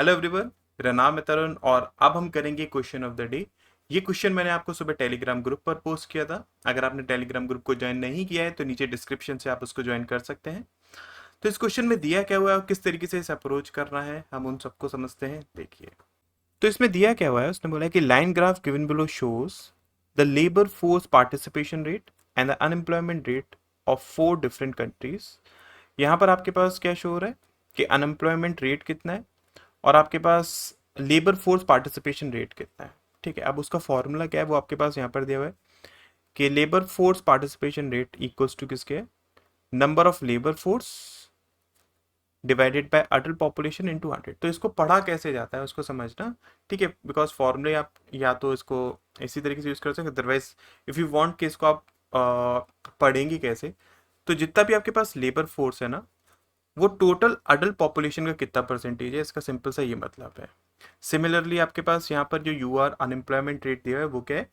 Hello everyone, मेरा नाम है तरुण और अब हम करेंगे क्वेश्चन ऑफ द डे। ये क्वेश्चन मैंने आपको सुबह टेलीग्राम ग्रुप पर पोस्ट किया था। अगर आपने टेलीग्राम ग्रुप को ज्वाइन नहीं किया है तो नीचे डिस्क्रिप्शन से आप उसको ज्वाइन कर सकते हैं। तो इस क्वेश्चन में दिया क्या हुआ है और किस तरीके से इसे अप्रोच करना है हम उन सबको समझते हैं। देखिए, तो इसमें दिया क्या हुआ है, उसने बोला है कि line graph given below shows the labour force participation rate and the unemployment rate of 4 different countries. यहाँ पर आपके पास क्या शो हो रहा है कि अनएम्प्लॉयमेंट रेट कितना है और आपके पास लेबर फोर्स पार्टिसिपेशन रेट कितना है। ठीक है, अब उसका फॉर्मूला क्या है वो आपके पास यहाँ पर दिया हुआ है कि labour force participation rate equals to किसके है, number of labour force divided by adult population into 100। तो इसको पढ़ा कैसे जाता है उसको समझना। ठीक है, बिकॉज फॉर्मूले आप या तो इसको इसी तरीके से यूज कर सकते हैं, अदरवाइज इफ यू वांट कि इसको आप पढ़ेंगे कैसे, तो जितना भी आपके पास लेबर फोर्स है ना, वो टोटल अडल्ट पॉपुलेशन का कितना परसेंटेज है, इसका सिंपल सा ये मतलब है। सिमिलरली आपके पास यहाँ पर जो यूआर अनएम्प्लॉयमेंट रेट दिया है वो क्या है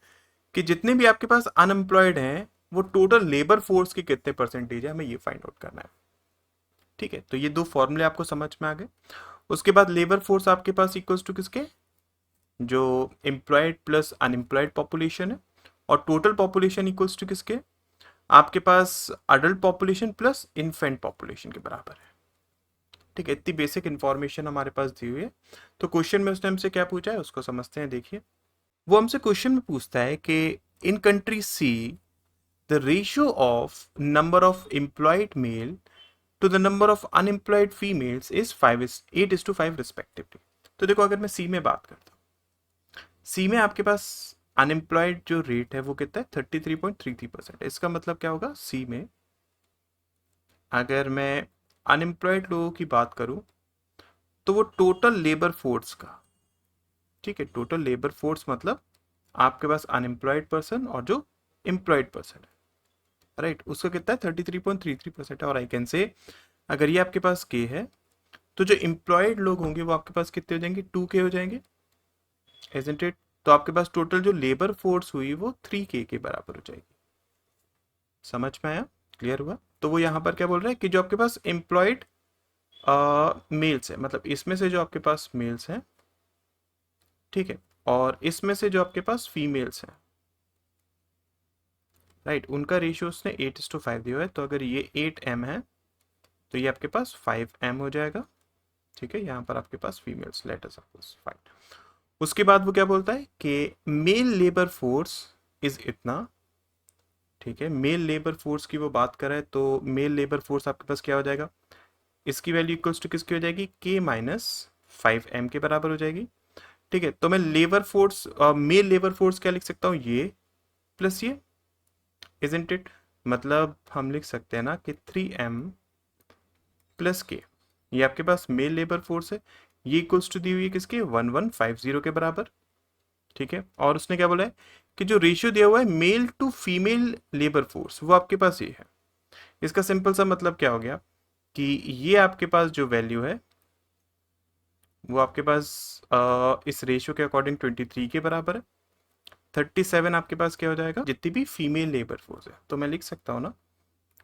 कि जितने भी आपके पास अनएम्प्लॉयड हैं वो टोटल लेबर फोर्स के कितने परसेंटेज है, हमें ये फाइंड आउट करना है। ठीक है, तो ये दो फॉर्मूले आपको समझ में आ गए। उसके बाद लेबर फोर्स आपके पास इक्वल्स टू किसके, जो एम्प्लॉयड प्लस अनएम्प्लॉयड पॉपुलेशन है, और टोटल पॉपुलेशन इक्वल्स टू किसके, आपके पास adult population plus infant population के बराबर है। ठीक है, इतनी बेसिक इंफॉर्मेशन हमारे पास दी हुई है। तो क्वेश्चन में उसने हमसे क्या पूछा है उसको समझते हैं। देखिए, वो हमसे क्वेश्चन में पूछता है कि in country C the ratio of number of employed male to the number of unemployed females is 8:5 respectively. तो देखो, अगर मैं सी में बात करता हूँ, सी में आपके पास अनएम्प्लॉयड जो रेट है वो कितना है, 33.33%। इसका मतलब क्या होगा, सी में अगर मैं अनएम्प्लॉयड लोगों की बात करूं तो वो टोटल लेबर फोर्स का, ठीक है, टोटल लेबर फोर्स मतलब आपके पास अनएम्प्लॉयड पर्सन और जो एम्प्लॉयड पर्सन है, राइट, उसका कितना है, 33.33% है। और आई कैन से अगर ये आपके पास के है तो जो एम्प्लॉयड लोग होंगे वो आपके पास कितने हो जाएंगे, 2K हो जाएंगे, इजंट इट। तो आपके पास टोटल जो लेबर फोर्स हुई वो 3K के बराबर हो जाएगी। समझ में आया, क्लियर हुआ। तो वो यहाँ पर क्या बोल रहा है कि जो आपके पास एम्प्लॉयड मेल्स है, मतलब इसमें से जो आपके पास मेल्स हैं, ठीक है, और इसमें से जो आपके पास फीमेल्स हैं, राइट, उनका रेशियो उसने 8:5 दिया है। तो अगर ये 8M है तो ये आपके पास 5M हो जाएगा। ठीक है, यहाँ पर आपके पास फीमेल्स, लेट अस सपोज 5। उसके बाद वो क्या बोलता है कि मेल लेबर फोर्स इज इतना। ठीक है, मेल लेबर फोर्स की वो बात कर रहा है, तो मेल लेबर फोर्स आपके पास क्या हो जाएगा, इसकी वैल्यू इक्वल्स टू किसकी हो जाएगी, K-5M के बराबर हो जाएगी। ठीक है, तो मैं labour force, male labour force क्या लिख सकता हूँ, ये प्लस ये, इजंट इट। मतलब हम लिख सकते हैं ना कि 3M प्लस के, ये आपके पास मेल लेबर फोर्स है, ये इक्वल्स टू दी हुई है किसके, 1150 के बराबर। ठीक है, और उसने क्या बोला है कि जो रेशियो दिया हुआ है male to female labour force वो आपके पास ये है। इसका सिंपल सा मतलब क्या हो गया कि ये आपके पास जो वैल्यू है वो आपके पास इस रेशियो के अकॉर्डिंग 23 के बराबर है। 37 आपके पास क्या हो जाएगा, जितनी भी फीमेल लेबर फोर्स है, तो मैं लिख सकता हूँ ना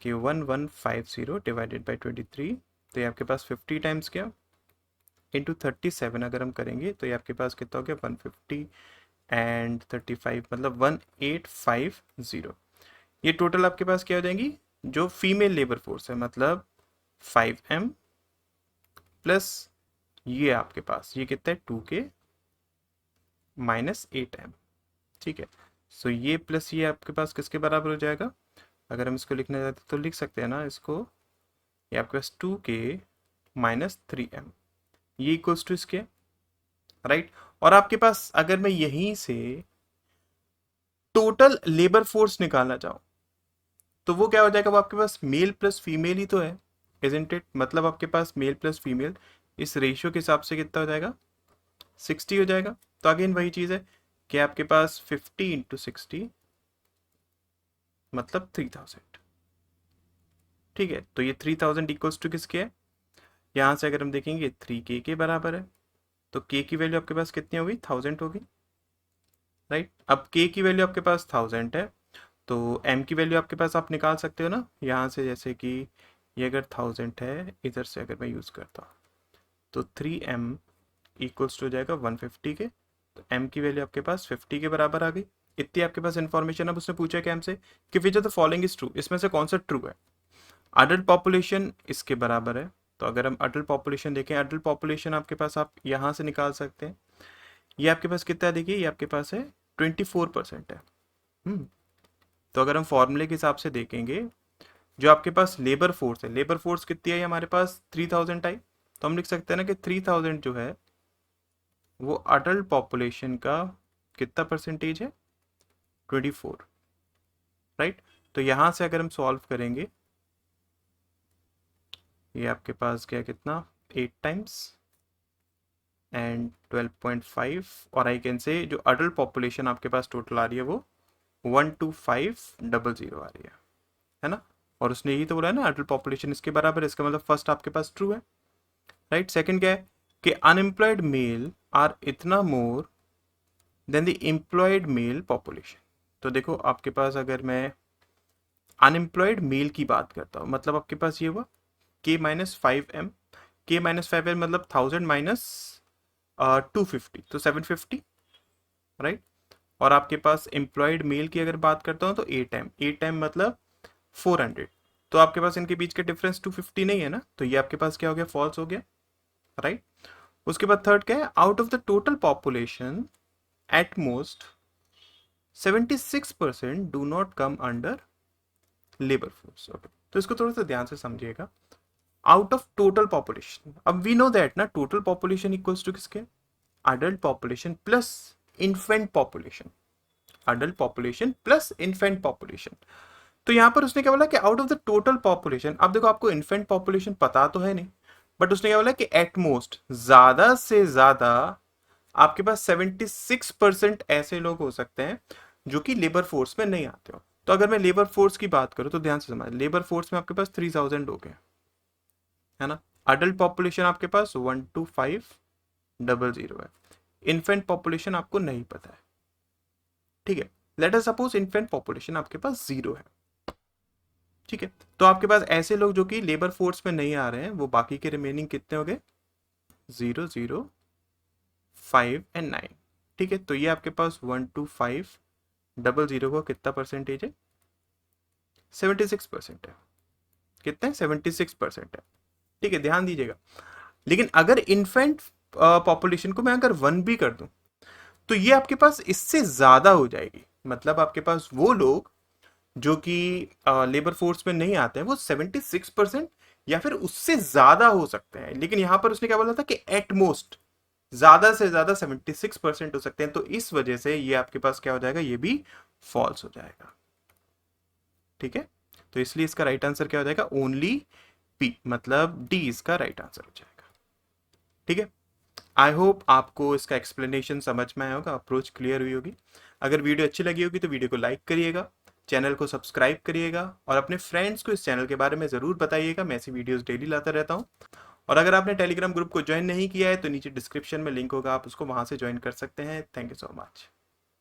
कि 1150 डिवाइडेड बाई 23, तो ये आपके पास 50 टाइम्स क्या इंटू 37 अगर हम करेंगे तो ये आपके पास कितना हो गया, 150 एंड 35 मतलब 1850। ये टोटल आपके पास क्या हो जाएंगी, जो फीमेल लेबर फोर्स है, मतलब 5M प्लस ये आपके पास ये कितना है, 2K माइनस 8M। ठीक है, सो ये प्लस ये आपके पास किसके बराबर हो जाएगा, अगर हम इसको लिखना चाहते तो लिख सकते हैं ना इसको, ये आपके पास 2K माइनस 3M, ये इक्वल्स टू इसके, राइट। और आपके पास अगर मैं यहीं से टोटल लेबर फोर्स निकालना चाहूँ तो वो क्या हो जाएगा, वो आपके पास मेल प्लस फीमेल ही तो है, इजंट इट। मतलब आपके पास मेल प्लस फीमेल इस रेशियो के हिसाब से कितना हो जाएगा, 60 हो जाएगा। तो अगेन वही चीज़ है कि आपके पास 50 × 60 मतलब 3000। ठीक है, तो ये 3000 इक्वल्स टू किसके है, यहाँ से अगर हम देखेंगे 3K के बराबर है। तो K की वैल्यू आपके पास कितनी होगी, 1000 होगी, राइट। अब K की वैल्यू आपके पास 1000 है तो M की वैल्यू आपके पास आप निकाल सकते हो ना यहाँ से, जैसे कि ये अगर 1000 है, इधर से अगर मैं यूज़ करता हूँ तो 3M इक्वल्स टू हो जाएगा 150 के। तो m की वैल्यू आपके पास 50 के बराबर आ गई। इतनी आपके पास इन्फॉर्मेशन। अब उसने पूछा कि हमसे कि which of the following is true, इसमें से कौन सा ट्रू है। अडल्ट पॉपुलेशन इसके बराबर है, तो अगर हम अडल्ट पॉपुलेशन देखें, अडल्ट पॉपुलेशन आपके पास आप यहाँ से निकाल सकते हैं। ये आपके पास कितना है, देखिए ये आपके पास है 24% है। तो अगर हम फॉर्मूले के हिसाब से देखेंगे, जो आपके पास लेबर फोर्स है, लेबर फोर्स कितनी आई हमारे पास 3000 आई। तो हम लिख सकते हैं ना कि 3000 जो है वो अडल्ट पॉपुलेशन का कितना परसेंटेज है, 24, राइट। तो यहां से अगर हम सॉल्व करेंगे, ये आपके पास गया कितना 8 टाइम्स एंड 12.5, और आई कैन से जो अडल्ट पॉपुलेशन आपके पास टोटल आ रही है वो 12500 आ रही है ना। और उसने यही तो बोला है ना अडल्ट पॉपुलेशन इसके बराबर है, इसका मतलब फर्स्ट आपके पास ट्रू है, राइट। सेकंड क्या है कि अनएम्प्लॉयड मेल आर इतना more than the employed mail population. तो देखो आपके पास अगर मैं अनएम्प्लॉयड मेल की बात करता हूँ, मतलब आपके पास ये हुआ k-5m, k-5m मतलब 1000 माइनस 250, तो 750, राइट। और आपके पास एम्प्लॉयड मेल की अगर बात करता हूँ तो 8m, 8m मतलब 400। तो आपके पास इनके बीच का डिफरेंस 250 नहीं है ना, तो ये आपके पास क्या हो गया, फॉल्स हो गया, राइट। उसके बाद थर्ड क्या है, out of the total population at most 76% do not come under labour force. Okay, तो इसको थोड़ा सा ध्यान से समझिएगा। आउट ऑफ टोटल पॉपुलेशन, अब वी नो दैट ना टोटल पॉपुलेशन इक्वल्स टू किसके, adult population plus infant population, adult population plus infant population. तो यहां पर उसने क्या बोला कि out of the total population, अब देखो आपको इन्फेंट पॉपुलेशन पता तो है नहीं, बट उसने क्या बोला कि एट मोस्ट ज्यादा से ज्यादा आपके पास 76% ऐसे लोग हो सकते हैं जो कि लेबर फोर्स में नहीं आते हो। तो अगर मैं लेबर फोर्स की बात करूं तो ध्यान से समझ, लेबर फोर्स में आपके पास 3000 लोग हैं, है ना। अडल्ट पॉपुलेशन आपके पास 12500 है। इन्फेंट पॉपुलेशन आपको नहीं पता है, ठीक है। Let us suppose infant population आपके पास 0 है, ठीक है। तो आपके पास ऐसे लोग जो कि लेबर फोर्स में नहीं आ रहे हैं, वो बाकी के रिमेनिंग कितने हो गए, 0, 0, 5 एंड 9, ठीक है। तो ये आपके पास 12500 का कितना परसेंटेज है, 76% है। कितना है, 76% है, ठीक है, ध्यान दीजिएगा। लेकिन अगर इन्फेंट पॉपुलेशन को मैं अगर 1 भी कर दूं तो ये आपके पास इससे ज्यादा हो जाएगी। मतलब आपके पास वो लोग जो कि लेबर फोर्स में नहीं आते हैं वो 76% या फिर उससे ज्यादा हो सकते हैं। लेकिन यहां पर उसने क्या बोला था कि एट मोस्ट ज्यादा से ज्यादा 76% हो सकते हैं। तो इस वजह से ये आपके पास क्या हो जाएगा, ये भी फॉल्स हो जाएगा, ठीक है। तो इसलिए इसका राइट आंसर क्या हो जाएगा, ओनली पी, मतलब डी इसका राइट आंसर हो जाएगा, ठीक है। आई होप आपको इसका एक्सप्लेनेशन समझ में आया होगा, अप्रोच क्लियर हुई होगी। अगर वीडियो अच्छी लगी होगी तो वीडियो को लाइक करिएगा, चैनल को सब्सक्राइब करिएगा और अपने फ्रेंड्स को इस चैनल के बारे में ज़रूर बताइएगा। मैं ऐसी वीडियोस डेली लाता रहता हूँ। और अगर आपने टेलीग्राम ग्रुप को ज्वाइन नहीं किया है तो नीचे डिस्क्रिप्शन में लिंक होगा, आप उसको वहाँ से ज्वाइन कर सकते हैं। Thank you so much.